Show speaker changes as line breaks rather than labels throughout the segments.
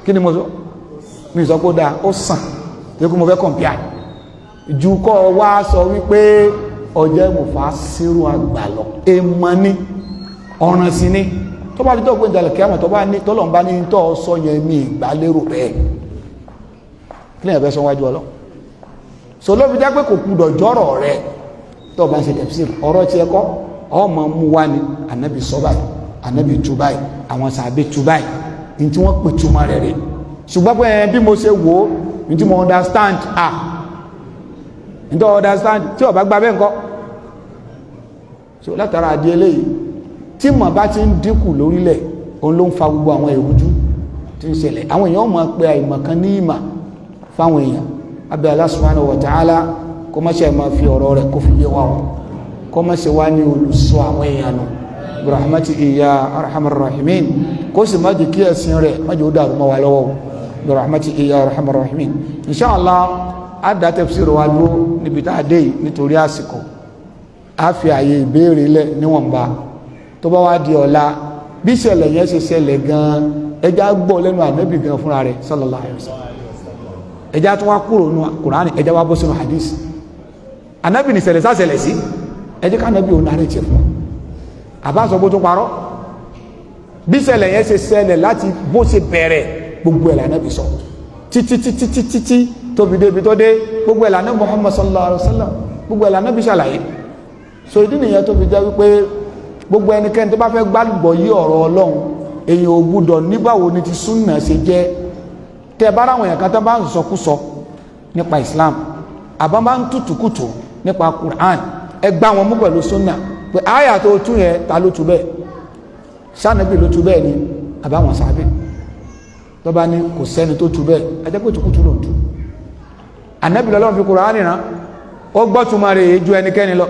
kí ni mo sọ mi sọ pé ó dáa ó sàn tí mo fẹ́ compare ju kọ́ wá sọ wípé ọjọ́ mufassiru àgbà lọ èèmọ̀ ni ọ̀ràn sí ni tó bá di tó gbé ìdàlẹ̀ kíámà tó bá ní tọ́lọ̀ ń bá ní tó sọ yẹn mi ìgbà lérò bẹ́ẹ̀ kí lèyàn fẹ́ sọ wájú ọlọ́ so ló fi jẹ́ pé kò kúdọ̀ jọ́rọ̀ rẹ tó bá ń ṣe tafsir ọ̀rọ̀ tí ẹ kọ́ ọmọ mú wá ní ànábì sọ báyìí ànábì tú báyìí àwọn sàbẹ̀ tú báyìí ní tí wọ́n pè túmọ̀ rẹ̀ rẹ̀ ṣùgbọ́n pé bí mo ṣe wò ó ní tí mo understand ní tó understand tí ó bá gbà bẹ́ẹ̀ ńkọ́ so látara àdí eléyìí tí mọ̀ bá ti ń dínkù lórílẹ̀ òun ló ń fa gbogbo àwọn ìrújú tí ń ṣẹlẹ̀ àwọn èèyàn mọ̀ pé àìmọ̀ kan ní ìmọ̀ fáwọn èèyàn abẹ́ Allah subhanahu wa ta'ala kó má ṣe máa fi ọ̀rọ̀ rẹ̀ kó fi yé wa o kó má ṣe wá ní olùsọ àwọn èèyàn nù birahmati iya arhamar rahimin kó sì má jẹ́ kí ẹ̀sìn rẹ̀ má jẹ́ ó dàrú mọ́ wa lọ́wọ́ birahmati iya arhamar rahimin inshallah á dá tafsir wa dúró níbi tá a dé yìí nítorí àsìkò á fi àyè ìbéèrè lẹ̀ níwọ̀nba tó bá wá di ọ̀la bí ìṣẹ̀lẹ̀ yẹn ṣe ṣẹlẹ̀ gan ẹja gbọ́ lẹ́nu ànábì gan fúnra rẹ̀ sallallahu alaihi wasallam ẹja tó wá kúrò nínú Qur'an ẹja wá bọ́ sínú hadith ànábì ní ṣẹlẹ̀ sáṣẹlẹ̀ sí ẹjẹ́ ká ànábì òun náà tiẹ̀ fún àbá sọ bó tó parọ́ bí ìṣẹ̀lẹ̀ yẹn ṣe ṣẹlẹ̀ láti bó ṣe bẹ̀rẹ̀ gbogbo ẹ̀ lànàbì sọ títí tóbi débi tó dé gbogbo ẹ̀ lànàbì Muhammad sallallahu alaihi wasallam gbogbo ẹ̀ lànàbì ṣàlàyé so ìdí nìyẹn tó fi jẹ́ wípé gbogbo ẹnikẹ́ni tó bá fẹ́ gbàgbọ́ yí ọ̀rọ̀ Ọlọ́run èyàn ò gbúdọ̀ nígbàwo ni ti súnà ṣe jẹ́ tẹ́ bá ráwọn èèyàn kan tó bá ń sọkúsọ nípa Islam àbá bá ń tutùkùtù nípa Qur'an ẹ gbá wọn mú pẹ̀lú súnà pé àyà tó tún yẹn ta ló tu bẹ́ẹ̀ sànàbí ló tu bẹ́ẹ̀ ni àbáwọn sábẹ́ tó bá ní kò sẹ́ni tó tu bẹ́ẹ̀ ẹ jẹ́ pé tukùtù ló ń tu ànábì lọ́lọ́run fi Qur'an rán ó gbọ́ túmọ̀ rẹ̀ ju ẹnikẹ́ni lọ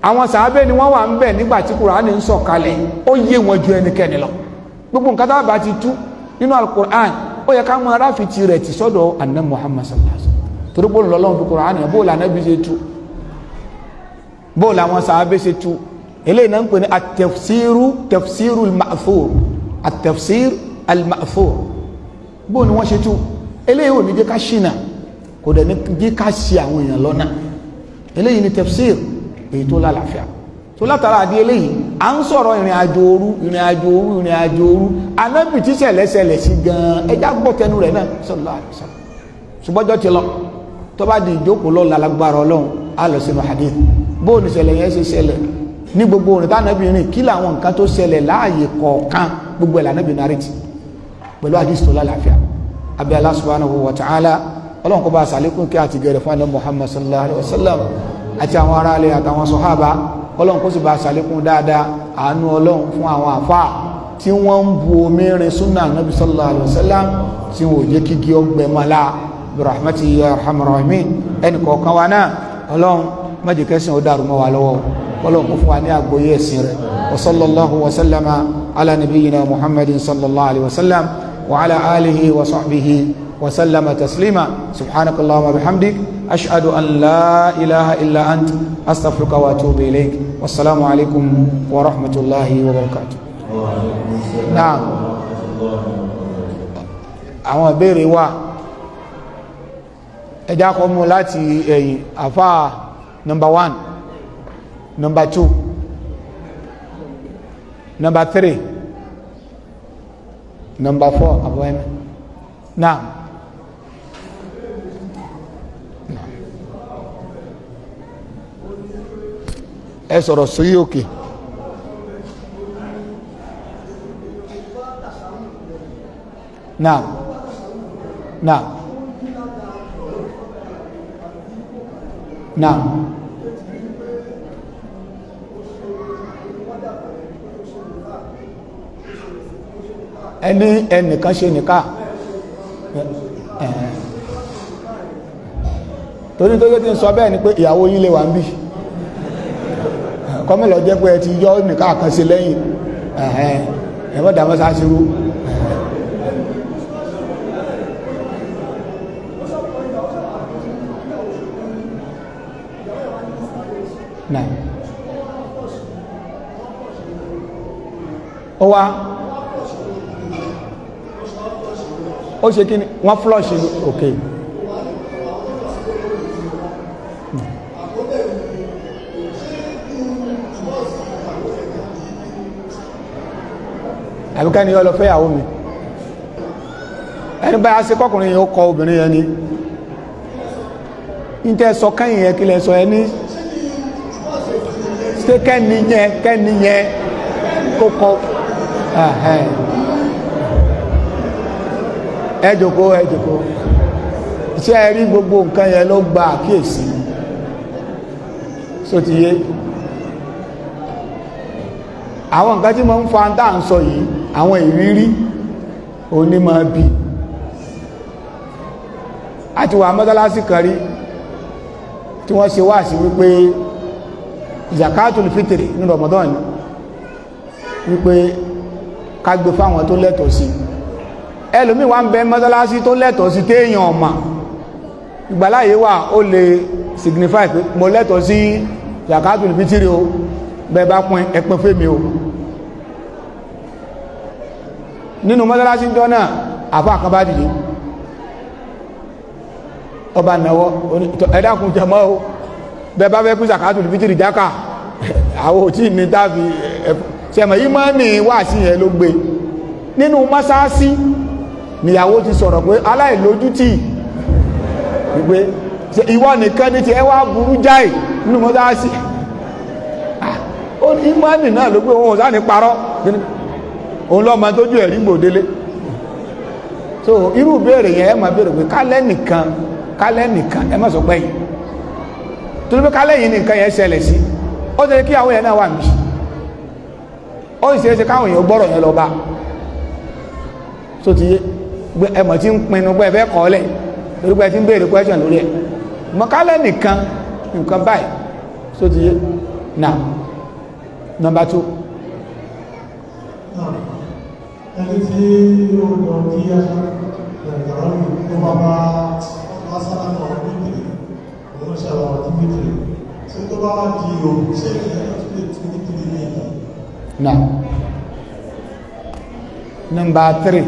àwọn sàábẹ́ ni wọ́n wà ń bẹ̀ nígbà tí Kùránì ń sọ̀kalẹ̀ ó yé wọn ju ẹnikẹ́ni lọ gbogbo nǹkan tá bá ti tú nínú al-Qur'an ó yẹ ká mọ aráfitì rẹ̀ ti sọ́dọ̀ anna Muhammad sallallahu alaihi wasallam torí bó lọ́lọ́run fi Kùránì bó la Nábì ṣe tú bó làwọn sàábẹ́ ṣe tú eléyìí náà ń pè ní at-tafsiru al-ma'thur at-tafsir al-ma'thur bó ni wọ́n ṣe tú eléyìí ò ní jẹ́ ká ṣìnà kò dẹ̀ ní jẹ́ ká ṣì àwọn èèyàn lọ́nà eléyìí ni tafsir èyí tó lálàáfíà tó látara àdí eléyìí à ń sọ̀rọ̀ ìrìn àjò òru anábì tí ṣẹlẹ̀ sí gan ẹjá gbọ́ tẹnu rẹ̀ náà sallallahu alaihi wasallam ṣùgbọ́jọ́ ti lọ tó bá di ìjókòó lọ lálágbára Ọlọ́run á lọ sínú hadith bóò ní ṣẹlẹ̀ yẹn ṣe ṣẹlẹ̀ ní gbogbo òrìn tánàbì rìn kí làwọn nǹkan tó ṣẹlẹ̀ láàyè kọ̀ọ̀kan gbogbo ẹ̀ lànàbì nariti pẹ̀lú hadith tó lálàáfíà abẹ́ Allah subhanahu wa ta'ala Ọlọ́run kó bá sàlékún kí àti gẹ̀rẹ̀ fún ànábì Muhammad sallallahu alaihi wasallam àti àwọn ará ilé àtàwọn sọ̀hábà Ọlọ́run kó sì bá ṣàlékún dáadáa àánú Ọlọ́run fún àwọn àfáà tí wọ́n ń bu omi rin súnà Nabi sallallahu alaihi wasallam tí wọ́n ò jẹ́ kí gí ọgbẹ́ mọ́lá birahmati ya arhamar rahimin ẹnì kọ̀ọ̀kan wa náà Ọlọ́run má jẹ́ kẹ́sìn ó dàrú mọ́ wa lọ́wọ́ Ọlọ́run kó fún wa ní àgbọ́yé ẹ̀sìn rẹ̀ wa sallallahu wa sallama ala nabiyyina Muhammadin sallallahu alaihi wasallam wa ala alihi wa sahbihi وسلم تسليما سبحانك اللهم وبحمدك أشهد أن لا إله إلا أنت أستغفرك وأتوب إليك والسلام عليكم ورحمة الله وبركاته. نعم àwọn ìbéèrè wa ẹjá kọ́ mú láti ẹ̀yìn àfá number 1 number 2 number 3 number 4 àbọ̀ ẹ̀mẹ́ náà ẹ sọ̀rọ̀ sí òkè náà náà náà ẹnìkan ṣe nìka torí tó yẹ tí ń sọ bẹ́ẹ̀ ni pé ìyàwó yín lè wà ń bí kọ́mọ̀lọ́ jẹ́ pé ẹ ti yọ nìkan kan sí lẹ́yìn ẹ̀mọ́ dàmọ́ sáṣírú náà ó wá ó ṣe kí ni wọ́n flush ní òkè àbíká ni ọlọ́fẹ́ ìyàwó mi ẹni báyá sí kọkùnrin yẹn ó kọ obìnrin yẹn ni ní tẹ́ sọ kẹ́yìn yẹn kí lẹ sọ ẹni ṣe kẹ́ni yẹn kó kọ ẹ jókòó iṣẹ́ ẹ rí gbogbo nǹkan yẹn ló gba àkíyèsí só ti yé àwọn nǹkan tí mo ń fa dáa ń sọ yìí àwọn ìrírí onímọ̀ bí àti wà mọ́sálásí kan rí tí wọ́n ṣe wá sí wípé zakatul fitri ní Ramadan wípé ká gbé fáwọn tó lẹ́tọ̀ọ́ sí ẹlòmíì wá ń bẹ mọ́sálásí tó lẹ́tọ̀ọ́ sí téèyàn ọmọ ìgbàláyé wà ó lè signify pé mo lẹ́tọ̀ọ́ sí zakatul fitri o bẹ́ẹ̀ bá pín ẹpin fèmí o nínú mọ́sálásí jọ náà àfá àkàbá dìde ọba náwọ́ ẹ̀dàkùn jẹmọ́ o bẹ́ẹ̀ bá fẹ́ pín zakatul fitri jákà àwọn òtí ní tàbí ṣẹmọ̀ yí mọ́ ní wà sí ẹ̀ ló gbé nínú mọ́sálásí níyàwó ti sọ̀rọ̀ pé aláìlójútì wípé ìwọ nìkan ní ti ẹ wá burú jáì nínú mọ́sálásí ó ní ìmánì náà ló gbé wọn ò sáà ní parọ́ òun lọ́mọ tójú ẹ̀rí gbòdélé so irú béèrè yẹn ẹ máa béèrè pé kálẹ́ nìkan ẹ má sọ pé yìí torí pé kálẹ́ yìí nìkan yẹn ṣẹlẹ̀ sí ó ṣe kí àwọn yẹn náà wà mí ó sì ṣe káwọn èèyàn gbọ́rọ̀ yẹn lọ bá so ti yé ẹmọ̀ tí ń pinnu pé ẹ fẹ́ kọ́ lẹ̀ torí pé ẹ ti ń béèrè question lórí ẹ̀ mọ́ kálẹ́ nìkan báyìí so ti yé now number 2
ẹni tí ó lọ kí ẹ̀rọ tó bá bá lásánà ọdún méjì òun ṣàwọn ọdún méjì tí tó bá di òun ṣe ìrìnlẹ̀ tó lè tún ní kìí ní ìlú.
Now number 3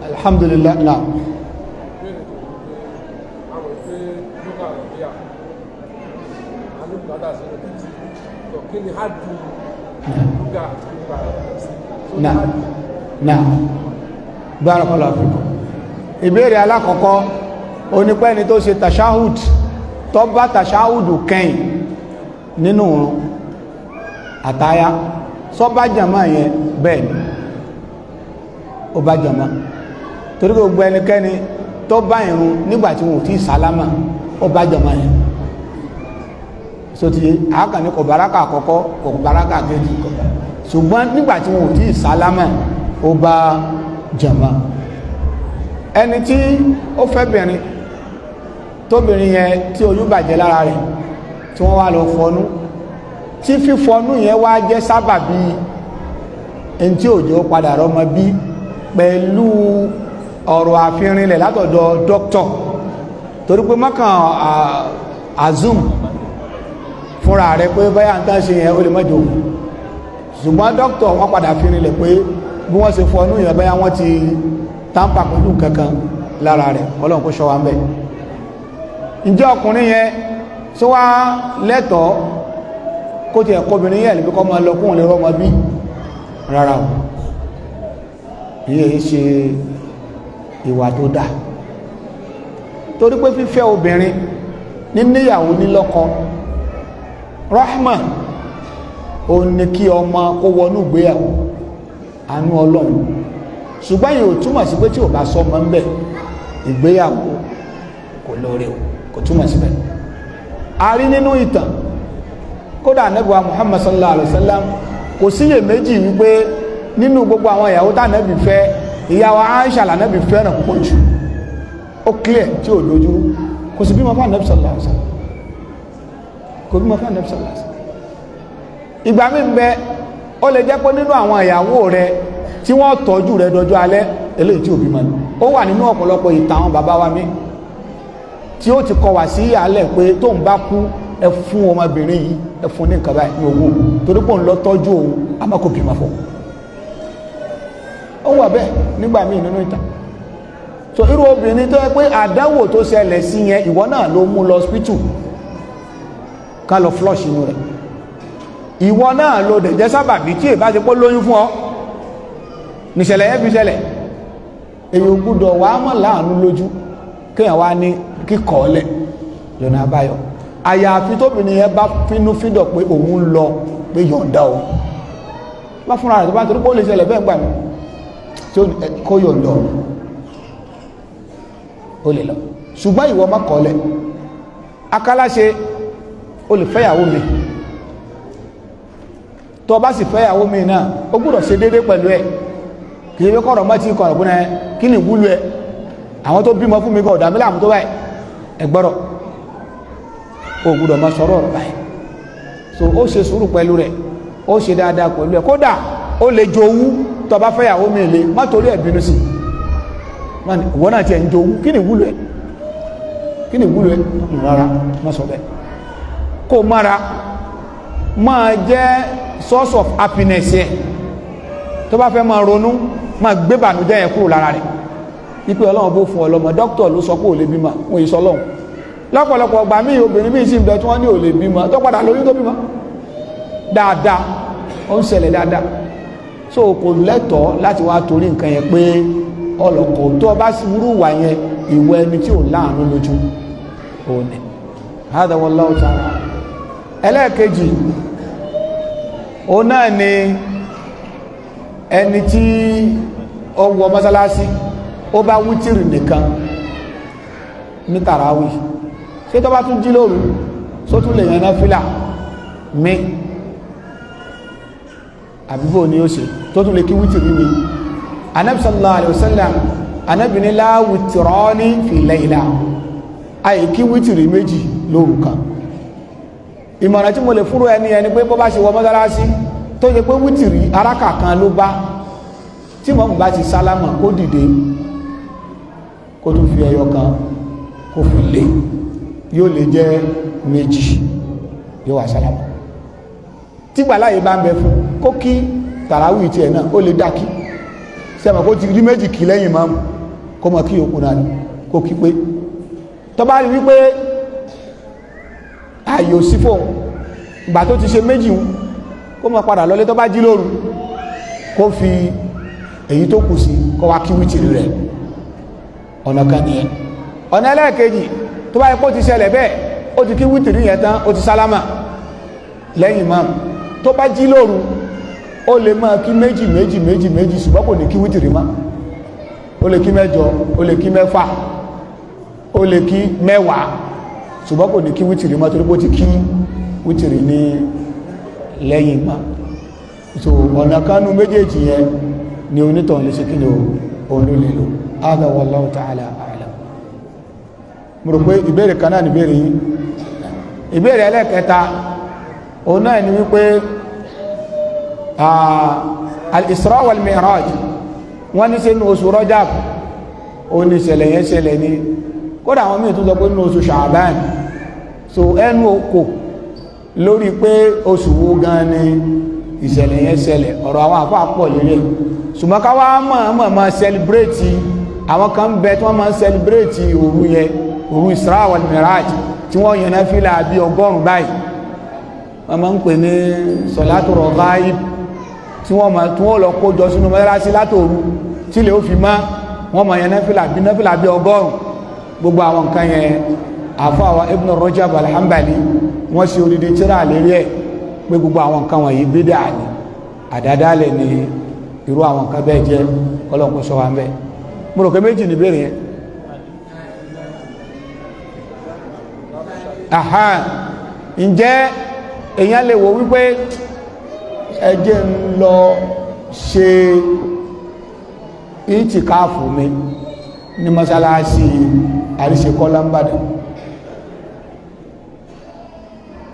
alhamdulillah now now barakallahu fikum ìbéèrè alákọ̀ọ́kọ́ onípẹ́ni tó ṣe tashahud tó bá tashahudu kẹ́yìn nínú òun àtáyá sọ bá jàmá yẹn bẹ́ẹ̀ ni ó bá jàmá torí gbogbo ẹnikẹ́ni tó bá ìrun nígbàtí wọn ò tí sálámà ó bá jàmá yẹn so ti àákàní kò báraka àkọ́kọ́ kò báraka kejì ṣùgbọ́n nígbàtí wọn ò tí sálámà ó bá jàmá ẹni tí ó fẹ́ bìnrin tóbìnrin yẹn tí oyún bàjẹ́ lára rẹ̀ tí wọ́n wá lọ fọnú tí fífọnú yẹn wá jẹ́ sábàbí ẹni tí òjò padà rọmọ bí pẹ̀lú ọ̀rọ̀ àfihànilẹ̀ látọ̀dọ̀ dókítọ̀ torí pé mọ́kàn azum fúnra rẹ̀ pé báyà ń tán ṣe yẹn ó lè mọ́jọ ṣùgbọ́n dókítọ̀ wọ́n padà fihànilẹ̀ pé bí wọ́n ṣe fọnú yẹn báyà wọ́n ti tampa pẹ̀lú kankan lára rẹ̀ ọlọ́run kó ṣọ́ wa ń bẹ̀ ǹjẹ́ ọkùnrin yẹn tí wá lẹ́tọ̀ọ́ kó ti ẹ̀kọ́ obìnrin yẹn níbi kọ́ máa lọ kóhùn lè rọ́mọ bí rárá o yìí ṣe ìwà tó dá torí pé fífẹ́ obìnrin níníyàwó nílọ́kọ rahma ó ní kí ọmọ kó wọnú ìgbéyàwó àánú ọlọ́run ṣùgbọ́n yìí ò túmọ̀ sí pé tí ò bá sọmọ ń bẹ̀ ìgbéyàwó kò lóore o kò túmọ̀ síbẹ̀ a rí nínú ìtàn kódà Ànábì wa Muhammad sallallahu alaihi wasallam kò síyè méjì wípé nínú gbogbo àwọn ìyàwó tá Ànábì fẹ́ ìyàwó Aisha l'Ànábì fẹ́ràn púpọ̀ jù ó clear tí ò lójú kò sí bímọ fún Ànábì sallallahu alaihi wasallam kò bímọ fún Ànábì sallallahu alaihi wasallam ìgbà mi ń bẹ ó lè jẹ́ pé nínú àwọn ìyàwó rẹ tí wọ́n tọ́jú rẹ dọjọ́ alẹ́ eléyìí tí ò bímọ ni ó wà nínú ọ̀pọ̀lọpọ̀ ìtàn àwọn bàbá wa mi tí ó ti kọ wá sí alẹ́ pé tó ń bá kú ẹ fún ọmọbìnrin yìí ẹ fún ní nǹkan báyìí ní owó torí pé òun lọ tọ́jú òun àmọ́ kò bímọ fún ó wà bẹ́ẹ̀ nígbà míì nínú ìtàn so irú obìnrin tó yẹ pé àdánwò tó ṣẹlẹ̀ sí yẹn ìwọ náà ló mú lọ hospital ká lọ flush inú rẹ̀ ìwọ náà ló dẹ̀ jẹ́ sábàbí tí èbá ti pọ́ lóyún fún ọ nìṣẹ̀lẹ̀ yẹn fi ṣẹlẹ̀ èyí ò gbúdọ̀ wà á mọ̀ láàánú lójú kéèyàn wá ní kíkọ́ ọlẹ̀ lọ́nà àbáyọ àyàfi tóbìnrin yẹn bá fínú fídọ̀ pé òun ń lọ pé yọ̀ǹda o bá fúnra rẹ̀ tó bá torí pé ó lè ṣẹlẹ̀ bẹ́ẹ̀ gbà mí tí ó kó yọ̀ǹda ó lè lọ ṣùgbọ́n ìwọ má kọ́ ọlẹ̀ akáláṣe ó lè fẹ́yàwó mi tó bá sì fẹ́yàwó mi náà ó gbọ́dọ̀ ṣe déédé pẹ̀lú ẹ̀ kì í kọ̀rọ̀ mọ́ tí kọ̀rọ̀ fún ẹ kí ni ìwúlò ẹ àwọn tó bímọ fún mi kọ̀ dàmí láàmú tó báyìí ẹgbọ́rọ̀ ó gbọ́dọ̀ máa sọ̀rọ̀ ọ̀rọ̀ báyìí so ó ṣe sùúrù pẹ̀lú rẹ̀ ó ṣe dáadáa pẹ̀lú ẹ̀ kódà ó lè jowú tó bá fẹ́yàwó mi lè má torí ẹ̀ bínú sí ìwọ náà tiẹ̀ ń jowú kí ni ìwúlò ẹ kí ni ìwúlò ẹ rárá má sọ bẹ́ẹ̀ kó mára máa jẹ́ source of happiness yẹ tó bá fẹ́ máa ronú máa gbé bànújẹ́ yẹn kúrò lára rẹ̀ ipe ọlọ́run bó fún ọlọ́mọ dókítà ló sọ pé ò lè bímọ wọn èyí sọlọ́run lọ́pọ̀lọpọ̀ ọgbà míì obìnrin míì sì ń bẹ tí wọ́n ní ò lè bímọ tó padà lóyún tó bímọ dáadáa ó ń ṣẹlẹ̀ dáadáa so kò lẹ́tọ̀ọ́ láti wá torí nǹkan yẹn pé ọlọ́kọ̀ tó bá sì wúrú wà yẹn ìwọ ẹni tí ò láàánú lójú òun ni hādhā wallāhu ta'ālā ẹlẹ́ẹ̀kejì òun náà ni ẹni tí ó wọ mọ́sálásí ó bá wítìrì nìkan ní tàràwì ṣé tó bá tún jí lóru só tún lè yẹn náfílà mi àbíbò ni ó ṣe tó tún lè kí wítìrì mi Ànábì sallallahu alaihi wasallam Ànábì ní lā witrāni fī laylā àyè kí wítìrì méjì lóru kan ìmọ̀ràn tí mo lè fúnrú ẹni pé bó bá ṣe wọ mọ́sálásí tó yẹ pé wítìrì arákà kan ló bá tí mọ̀ bá ti sálámà kó dìde kó tún fi ẹyọ kan kó fi lé yóò lè jẹ́ méjì yóò wà sálámà tí gbàláyé bá ń bẹ fún kó kí tàràwì tí ẹ̀ náà ó lè dákí sẹ́mọ̀ kó ti rí méjì kí lẹ́yìn máa kó mọ̀ kí òkú náà kó kí pé tó bá rí wípé ààyò sí fóun ìgbà tó ti ṣe méjì kó mọ̀ padà lọlé tó bá jí lóru kó fi èyí tó kù sí kó wá kí wítìrì rẹ̀ ọ̀nà kan nìyẹn ọ̀nà ẹlẹ́ẹ̀kejì tó bá yẹ kó ti ṣẹlẹ̀ bẹ́ẹ̀ ó ti kí wítìrì yẹn tán ó ti sálámà lẹ́yìn máa tó bá jí lóru ó lè máa kí méjì méjì méjì méjì ṣùgbọ́n kò ní kí wítìrì má ó lè kí mẹ́jọ ó lè kí mẹ́fà ó lè kí mẹ́wàá ṣùgbọ́n kò ní kí wítìrì má torí pé ó ti kí wítìrì ní lẹ́yìn má so ọ̀nà kanú méjèèjì yẹn ni onítọ̀ lè ṣe kí ni òun ló lè lò hādhā wallāhu ta'ālā a'lam mo rò pé ìbéèrè kan náà ní ìbéèrè yìí ìbéèrè ẹlẹ́kẹta òun náà ni wípé al-Isrā wal-Mi'rāj wọ́n ní sínú oṣù Rajab òun ní ìṣẹ̀lẹ̀ yẹn ṣẹlẹ̀ ní kódà àwọn míì tún sọ pé nínú oṣù Sha'bān so ẹnu okò lórí pé oṣù wo gan ni ìṣẹ̀lẹ̀ yẹn ṣẹlẹ̀ ọ̀rọ̀ àwọn àfáà pọ̀ lórí ẹ̀ ṣùgbọ́n ká wá mọ̀ máa sẹlẹ̀bírẹ́tì àwọn kan ń bẹ tí wọ́n máa ń sẹlẹ̀bírẹ́tì òru yẹn òru Isrā wal Mi'rāj tí wọ́n yẹn náà fílà bí 100 báyìí wọ́n máa ń pè ní Salātu Raghaib tí wọ́n lọ kójọ sínú mọ́sálásí látòru tí lè ó fi má wọ́n máa yẹn náà fílà bí 100 gbogbo àwọn nǹkan yẹn àfáà Ibn Rajab al-Hanbali wọ́n ṣe odidi tírà lérí ẹ̀ pé gbogbo àwọn nǹkan wọ̀nyí bídà ni àdádálẹ̀ ni irú àwọn nǹkan bẹ́ẹ̀ jẹ́ ọlọ́pọ̀ sọ wa ń bẹ́ mo rò pé méjì ní bèèrè yẹn ǹjẹ́ èèyàn lè wò wípé ẹ jẹ́ ń lọ ṣe ìtìkáàfù mi ní mọ́sálásí àríṣekọ́lá ń bàdàn,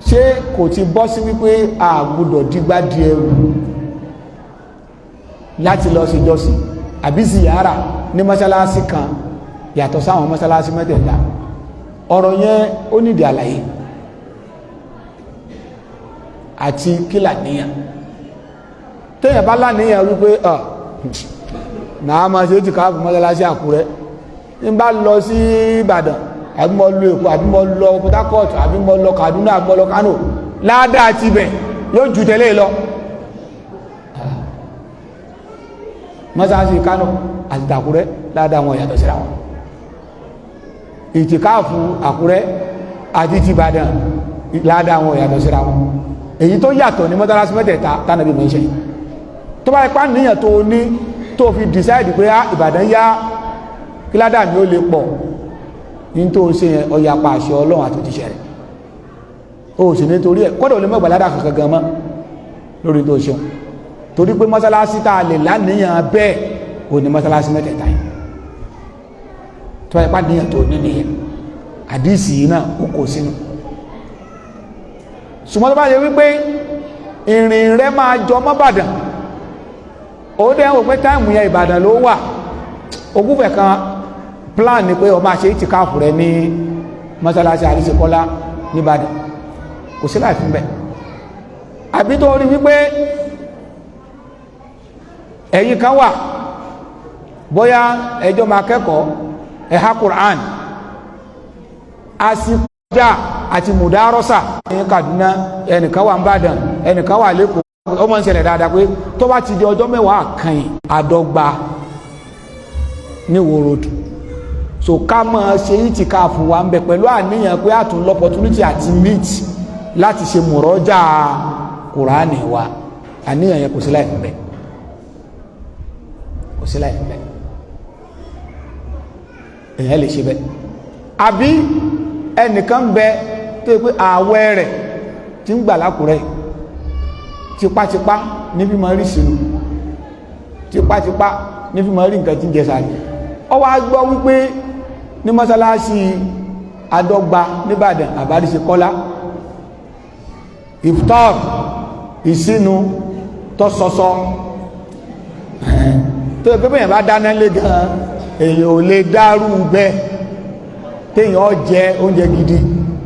ṣé kò ti bọ́ sí wípé a gbọ́dọ̀ dígbà di ẹrù láti lọ sí ìjọsìn àbí ziyara ní mọ́sálásí kan yàtọ̀ sáwọn mọ́sálásí mẹ́tẹ̀ẹ̀ta? ọ̀rọ̀ yẹn ó nídìí àlàyé àti kílà níyàn. téèyàn bá láníyàn wípé náà máa ṣe é ti káàkiri mọ́sálásí Àkúrẹ́, ní bá lọ sí Ìbàdàn àbí mo lọ Èkó àbí mo lọ Port Harcourt àbí mo lọ Kaduna àbí mo lọ Kano, ládàá ti bẹ̀ yóò jù tẹ́lẹ̀ lọ. mọ́sálásí Kano àti Àkúrẹ́ ládàá wọn yàtọ̀ síra wọn. ìtìkáàfù Àkúrẹ́ àti ti Ìbàdàn ládàá wọn yàtọ̀ síra wọn. èyí tó yàtọ̀ ní mọ́sálásí mẹ́tẹ̀ẹ̀ta tánàbí mọ́ ṣe tó bá ipá níyàn tó ní tó fi decide pé Ìbàdàn yá kí ládàá mi ó lè pọ̀ ní tó ṣe yẹn ọya pa àṣẹ Ọlọ́run àtòjíṣẹ́ rẹ̀ ó sì nítorí ẹ̀ kọ́dọ̀ olè mọ́gbà ládàá kankan gan mọ́ lórí tó ṣeun torí pé mọ́sálásí tá a lè láníyàn bẹ́ẹ̀ ò ní mọ́sálásí mẹ́tẹ̀ẹ̀ta yìí tó bá ipá níyàn tó ní nìyẹn àdíìsì yìí náà ó kò sínú. ṣùgbọ́n tó bá yẹ wípé ìrìn rẹ máa jọ mọ́ Ìbàdàn, ó dẹ́ wò pé táìmù yẹn Ìbàdàn ló wà, ogúnfẹ̀ kan plan ni pé ó máa ṣe ìtìkáàfù rẹ ní mọ́sálásí àríṣekọ́lá nìbàdàn, kò sí láì fún bẹ́ẹ̀. àbí tó rí wípé ẹ̀yin kan wà bóyá ẹjọ́ máa kẹ́kọ̀ọ́ ẹ̀há Qur'an àsìkọjá àti mùdárọ́sà ní Kaduna, ẹnìkan wà ń Bàdàn, ẹnìkan wà lẹ́kọ̀ọ́, ó máa ń ṣẹlẹ̀ dáadáa pé tó bá ti di ọjọ́ mẹ́wàá kan àdọ́gba ní wòròdù, so ká máa ṣe ìtìkáàfù wa ń bẹ pẹ̀lú àníyàn pé àtún l'opportunity àti meet láti ṣe mùrọ́jà Kùránì wa, àníyàn yẹn kò sí láì fún bẹ́ẹ̀, kò sí láì fún bẹ́ẹ̀, èèyàn lè ṣe bẹ́ẹ̀. àbí ẹnìkan bẹ tó yẹ pé ààwẹ̀ rẹ̀ ti ń gbà lákùrẹ́ tipátipá ní fi máa rí sínú, tipátipá ní fi máa rí nǹkan tí ń jẹ sáré. Ó wá gbọ́ wípé ní mọ́sálásí Adọ́gba nìbàdàn àbáríṣekọ́lá iftar ìsinu tó sọsọ tó yẹ pé bẹ́yàn bá dáná lé gan èèyàn ò lè dárú bẹ́ẹ̀ téèyàn jẹ oúnjẹ gidi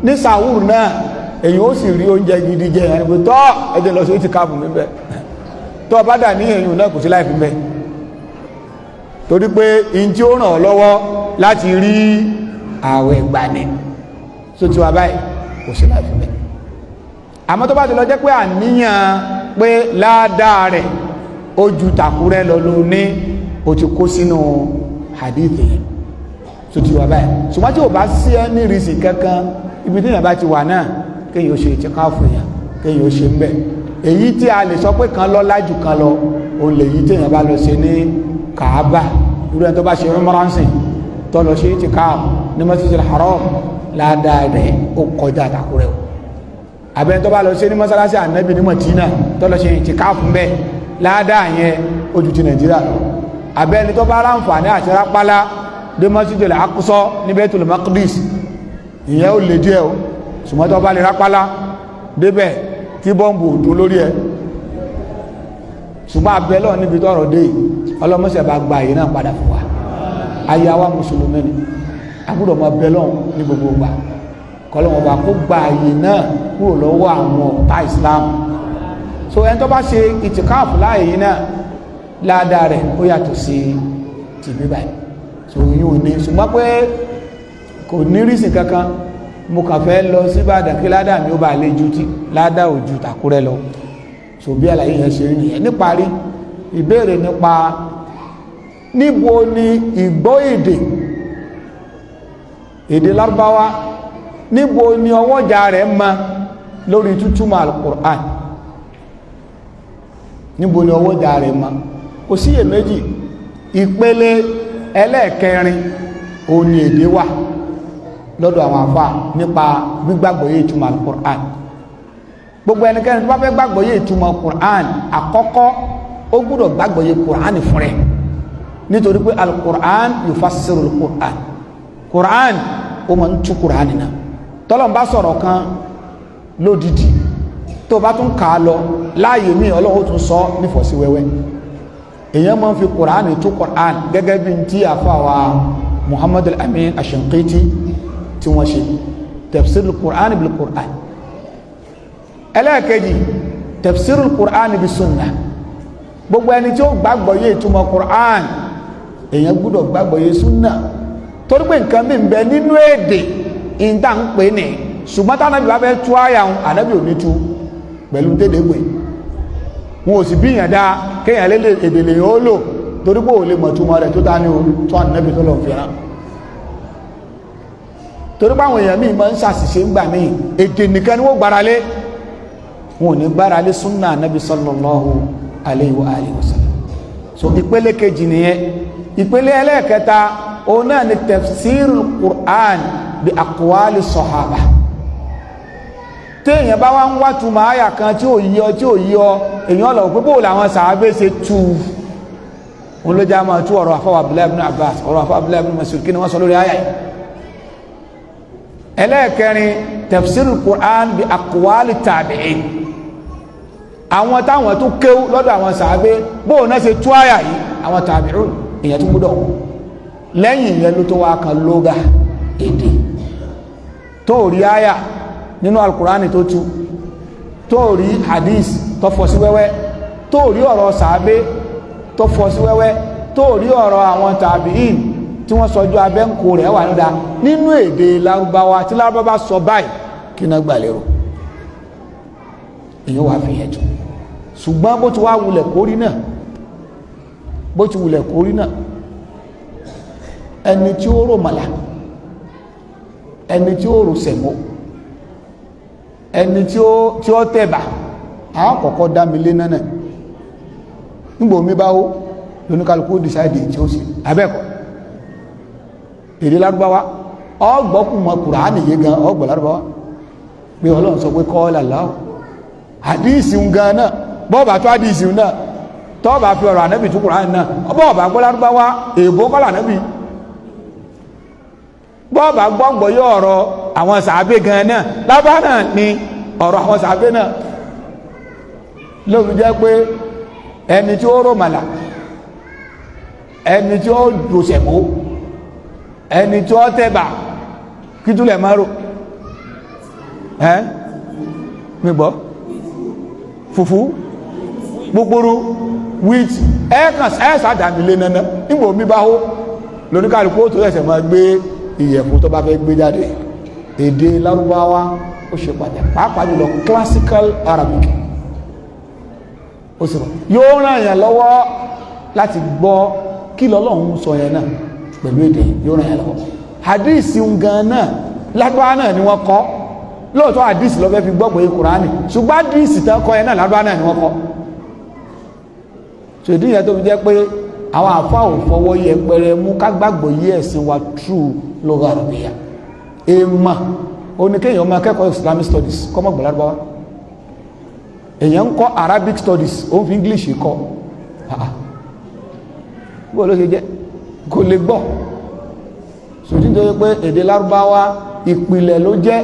ní sàwúrù náà, èèyàn ó sì rí oúnjẹ gidi jẹ ẹni pé tọ́ ẹjẹ lọ sí ìtìkáàfù mi bẹ́ẹ̀ tó bá dà ní èèyàn náà kò sí láì fi bẹ́ẹ̀, torí pé in tí ó ràn ọ́ lọ́wọ́ láti rí ààwẹ̀ gbani tó ti wà báyìí kò sí láì fi bẹ́ẹ̀. àmọ́ tó bá ti lọ jẹ́ pé àníyàn pé ládàá rẹ̀ ó ju tàkúrẹ́ lọ ló ní o ti kó sínú hadithi yẹn tó ti wà báyìí. ṣùgbọ́n tí ò bá sí ẹni rìsì kankan ibi tí èèyàn bá ti wà náà kéèyàn ó ṣe ìtìkáàfù yẹn kéèyàn ó ṣe ń bẹ̀. èyí tí a lè sọ pé kan lọ lájú kan lọ òun lè yí téèyàn bá lọ ṣe ní Kaaba, irú ẹni tó bá ṣe rọmọránsìn tó lọ ṣe ìtìkáàfù ní Masjidil Haram ládàá rẹ̀ ó kọjá tàkúrẹ́ o. àbẹ́ni tó bá lọ ṣe ní mọ́sálásí Ànábì ní Mọ̀dínà tó lọ ṣe ìtìkáàfù ń bẹ̀ ládàá yẹn ó ju ti Nàìjíríà lọ. àbẹ́ni tó bá ráǹfààní àti rápálá dé Masjidil Aqsa ní Baitul Maqdis ìyẹn ó lè díẹ̀ o, ṣùgbọ́n tó bá lè rápálá débẹ̀ kí bọ́ǹbù òdó lórí ẹ̀. ṣùgbọ́n abẹ́lọ́ níbi tọ́rọ̀ dé ọlọ́mọṣẹ́ bá gba àyè náà padà fún wa, ayé àwa mùsùlùmí ni agbọ́dọ̀ mọ abẹ́lọ́ ní gbogbo gbà kọlọ́wọ́n bá kó gba àyè náà kúrò lọ́wọ́ àwọn ọ̀tá Islam. so ẹni tó bá ṣe ìtìkáàfù láàyè yìí náà ládàá rẹ̀ ó yàtọ̀ sí ti bíbá yìí, so yìí ò ní ṣùgbọ́n pé kò ní rísì kankan mo kàn fẹ́ lọ sí Ìbàdàn kí ládàá mi ó bá lè ju ti ládàá ò ju tàkúrẹ́ lọ. so bí àlàyé yẹn ṣe rí nìyẹn. níparí ìbéèrè nípa níbo ni ìgbọ́ èdè Lárúbáwá níbo ni ọwọ́jà rẹ̀ mọ lórí tútúmọ̀ Al-Qur'an, níbo ni ọwọ́jà rẹ̀ mọ, kò síyè méjì. ìpele ẹlẹ́ẹ̀kẹrin òun ni èdè wà lọ́dọ̀ àwọn àfà nípa gbígbàgbọ́ yé túmọ̀ Al-Qur'an. gbogbo ẹnikẹ́ni tó bá fẹ́ gbàgbọ́ yé ìtumọ̀ Qur'an àkọ́kọ́ ó gbọ́dọ̀ gbàgbọ́ yé Qur'an fún rẹ̀ nítorí pé al-Qur'an yufassiru al-Qur'an Qur'an ó máa ń tú Qur'an nínú tọ́lọ́n bá sọ̀rọ̀ kan lódìdí tó bá tún kà á lọ láàyè mí Ọlọ́run tún sọ nífọ̀sí wẹ́wẹ́ èèyàn máa ń fi Qur'an tú Qur'an gẹ́gẹ́ bí ti àfàwà Muhammad al-Amin ash-Shanqiti tí wọ́n ṣe tafsir al-Qur'an bil-Qur'an ẹlẹ́ẹ̀kejì tafsir al-Qur'an bis-sunnah gbogbo ẹni tí ó gbàgbọ́ yé ìtumọ̀ Qur'an èèyàn gbọ́dọ̀ gbàgbọ́ yé sunnah torí pé nǹkan mi ń bẹ nínú èdè ìdá ń pè ní ṣùgbọ́n tí Ànábì bá fẹ́ tú àyà ń Ànábì ò ní tú pẹ̀lú dédégbè wọn ò sì bí ìyàn dá kéèyàn lé èdè lè yóò lò torí pé ò lè mọ̀ túmọ̀ rẹ̀ tó dá ní o tó Ànábì tó lọ fìràn torí pé àwọn èèyàn míì máa ń ṣàṣìṣe ńgbà míì èdè nìkan ni wọ́n gbára lé wọn ò ní gbára lé súnnà Ànábì sallallahu alayhi wa alihi wa sallam so ìpele kejì nìyẹn ìpele ẹlẹ́ẹ̀kẹta òun náà ni tafsirul Qur'an bí aqwali sahaba téèyàn bá wá ń wá túmọ̀ àyà kan tí ò yí ọ èèyàn lọ pé bóòlù àwọn sàábé ṣe tú òun ló já máa tú ọ̀rọ̀ àfọwọ́ Abdullahi ibn Abbas ọ̀rọ̀ àfọwọ́ Abdullahi ibn Mas'ud kí ni wọ́n sọ lórí àyà yìí ẹlẹ́ẹ̀kẹrin tafsirul Qur'an bí aqwali tabi'in àwọn táwọn tó kéwú lọ́dọ̀ àwọn sàábé bóòlù náà ṣe tú àyà yìí àwọn tabi'un èèyàn tó gbọ́dọ̀ lẹ́yìn ìyẹn ló tó wá kan lóga èdè tó rí àyà nínú Al-Qur'ani tó tú tó rí hadith tó fọ́ sí wẹ́wẹ́ tó rí ọ̀rọ̀ sàábé tó fọ́ sí wẹ́wẹ́ tó rí ọ̀rọ̀ àwọn tàbíìn tí wọ́n sọjú abẹ́ǹkó rẹ̀ wà nídá nínú èdè Lárúbáwá tí Lárúbáwá sọ báyìí kí náà gbà lérò èyí wà fi yẹn jù ṣùgbọ́n bó ti wá wulẹ̀ kórí náà ẹni tí ó rò màlà ẹni tí ó rò sẹ̀mó ẹni tí ó tẹ̀bà àwọn kọ̀kọ́ dá mi lé náà nígbà omi bá ó lóníkálukú dìsáìdì tí ó sì abẹ́kọ̀ èdè Lárúbáwá ọgbọ́kùnmọ̀ Kùránì yé gan ọgbọ̀ Lárúbáwá pé Ọlọ́run sọ pé kọ́ làláwọ̀ àdíìsì ń gan náà bọ́ọ̀bà tó àdíìsì náà tọ́ọ̀bà fi ọ̀rọ̀ ànábì tó Kùránì náà bọ́ọ̀bà gbọ́ Lárúbáwá èèbó kọ́ lànábì bọ́ọ̀bà gbọ́ngbọ̀ yóò ọ̀rọ̀ àwọn sàábé gan náà lábá náà ni ọ̀rọ̀ àwọn sàábé náà lóòrùn jẹ́ pé ẹni tí ó rò màlà ẹni tí ó rọ̀ṣẹ̀mó ẹni tí ó tẹ́bà kí túlẹ̀ máa rò mígbọ́ fùfú gbogbooro wheat ẹ́sàdàmìlé náà nígbò mi bá hó lóníkàlùkù ó tó ẹ̀sẹ̀ máa gbé ìyẹ̀fun tó bá fẹ́ gbé jáde èdè Lárúbáwá ó ṣe pàtàkì pàápàá jùlọ classical Arabic ó sì yóò ràn yàn lọ́wọ́ láti gbọ́ kí lọ́lọ́run sọ yẹn náà pẹ̀lú èdè yóò ràn yàn lọ́wọ́ hadith gan náà Lárúbáwá náà ni wọ́n kọ́ lóòótọ́ hadith ló fẹ́ fi gbọ́ pé Kùránì ṣùgbọ́n hadith tán kọ́ yẹn náà Lárúbáwá náà ni wọ́n kọ́ ṣèdí yẹn tó fi jẹ́ pé àwọn àfá ò fọwọ́ yẹpẹrẹ mú ká gbàgbọ́ yí ẹ̀sìn wa true lugha Arabiyya èèmà oníkéèyàn máa kẹ́kọ̀ọ́ Islamic studies kọ́mọ̀ gbọ́ Lárúbáwá èèyàn ń kọ́ Arabic studies ó ń fi English kọ́ bó ló ṣe jẹ́ kò lè gbọ́ ṣòdí tó yẹ pé èdè Lárúbáwá ìpìlẹ̀ ló jẹ́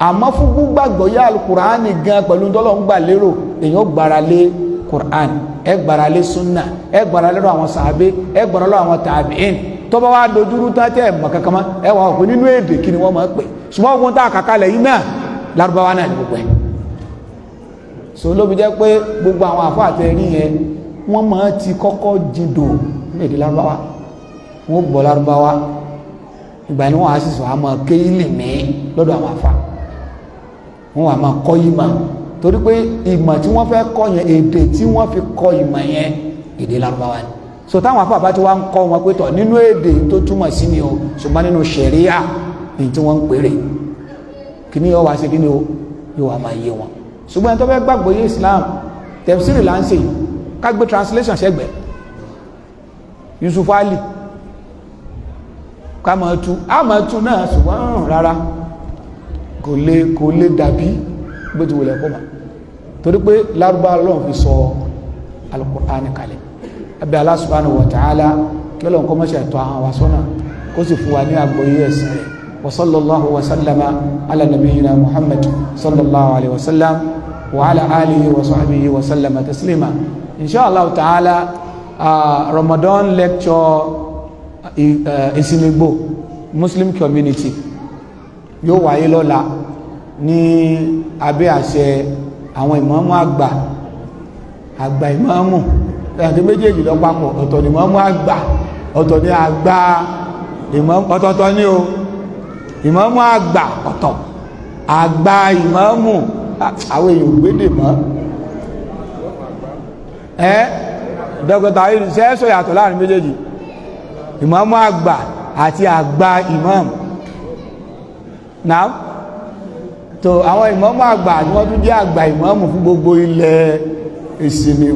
àmọ́ fún gbàgbọ́ yá Al-Qur'ani gan pẹ̀lú tọ́lọ́ ń gbà lérò èèyàn gbára lé Qur'an ẹ gbára lé sunna ẹ gbára lé àwọn sàábé ẹ gbára lé àwọn tàbíìn tó bá wá dojúrú tán tẹ́ ẹ̀mọ̀ kankan mọ́ ẹ wà òpin nínú èdè kí ni wọ́n máa pè ṣùgbọ́n ogun tá a kàkalẹ̀ yìí náà Lárúbáwá náà ní gbogbo ẹ̀ so ló fi jẹ́ pé gbogbo àwọn àfọ àtẹ̀rí yẹn wọ́n máa ti kọ́kọ́ jìndò ní èdè Lárúbáwá wọ́n gbọ́ Lárúbáwá ìgbà ni wọ́n á sì sọ àmọ́ kéyìlì mí lọ́dọ̀ àwọn àfà wọ́n wà máa kọ́ yìí mà torí pé ìmọ̀ tí wọ́n fẹ́ kọ́ yẹn èdè tí wọ́n fi kọ́ ìmọ̀ yẹn èdè Lárúbáwá ni so táwọn afọ àbá tí wọ́n ń kọ́ wọn pé tọ̀ nínú èdè tó túmọ̀ sí ni o ṣùgbọ́n nínú ṣẹ̀ríà ní tí wọ́n ń pèrè kí ni yóò wá sí kí ni yóò wá máa yé wọn ṣùgbọ́n ẹni tó fẹ́ gbàgbọ́ yé Islam tafsir là ń ṣe ká gbé translation ṣẹ́gbẹ̀ẹ́ Yusuf Ali ká máa tú náà ṣùgbọ́n rárá kò lè dàbí bó ti wùlẹ̀ kó mà torí pé lárúbáwá Ọlọ́run fi sọ al-Qur'an kalẹ̀ abẹ́ Allah subhanahu wa ta'ala kí Ọlọ́run kọ́ mọ́ṣẹ́ ẹ̀tọ́ àwọn wa sọ́nà kó sì fún wa ní àgbọ́yé ẹ̀sìn rẹ̀ wa sallallahu wa sallama ala nabiyyina Muhammad sallallahu alaihi wa sallam wa ala alihi wa sahbihi wa sallama taslima inshallah ta'ala Ramadan lecture Islamic Muslim community yóò wáyé lọ́la ní abẹ́ àṣẹ àwọn ìmáàmù àgbà ìmáàmù ẹ̀kẹ́ méjèèjì lọ papọ̀ ọ̀tọ̀ ni ìmáàmù àgbà ọ̀tọ̀ ni àgbà ìmáàmù ọ̀tọ̀ọ̀tọ̀ ní o ìmáàmù àgbà ọ̀tọ̀ àgbà ìmáàmù àwọn èèyàn gbédè mọ́ dọ́kítà ṣẹ́ẹ́sọ̀ yàtọ̀ láàrin méjèèjì ìmáàmù àgbà àti àgbà ìmáàmù náà tó àwọn ìmáàmù àgbà ni wọ́n tún jẹ́ àgbà ìmáàmù fún gbogbo ilẹ̀ ìsinmi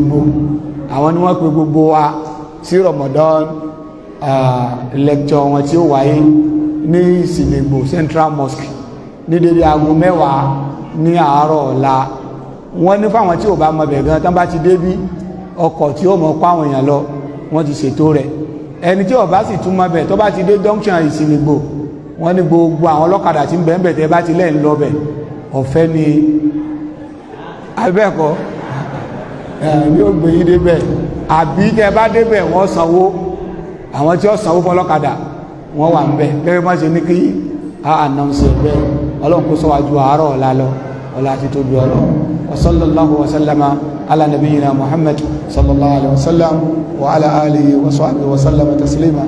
àwọn ni wọ́n pe gbogbo wa sí Ramadan lecture wọn tí ó wáyé ní ìsinmi Central Mosque ní dédé aago 10 ní àárọ̀ ọ̀la wọ́n ní fáwọn tí ò bá mọ̀ bẹ̀ gan tán bá ti débí ọkọ̀ tí ó mọ̀ kó àwọn èèyàn lọ wọ́n ti ṣètò rẹ̀ ẹni tí ó bá sì tún mọ̀ bẹ̀ tó bá ti dé junction ìsinmi wọ́n ní gbogbo àwọn ọlọ́kadà tí ń bẹ̀ẹ̀bẹ̀ tẹ́ bá ti lẹ́yìn lọ bẹ̀ ọ̀fẹ́ ni abẹ́ẹ̀kọ́ ní ó gbé yí débẹ̀ àbí tẹ́ bá débẹ̀ wọ́n sanwó àwọn tí ó sanwó fún ọlọ́kadà wọ́n wà ń bẹ̀ gẹ́gẹ́ bá ṣe ní kí a announce ẹ̀bẹ̀ ọlọ́run kó sọ́wájú àárọ̀ ọ̀la lọ ọ̀la ti tóbi ọlọ́ wa sallallahu wa sallama ala nabiyyina Muhammad sallallahu alaihi wa sallam wa ala alihi wa sahbihi wa sallama taslima.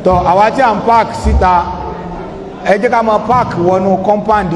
Tọ́ àwa tí a ń park síta ẹ jẹ́ ká máa park wọnú compound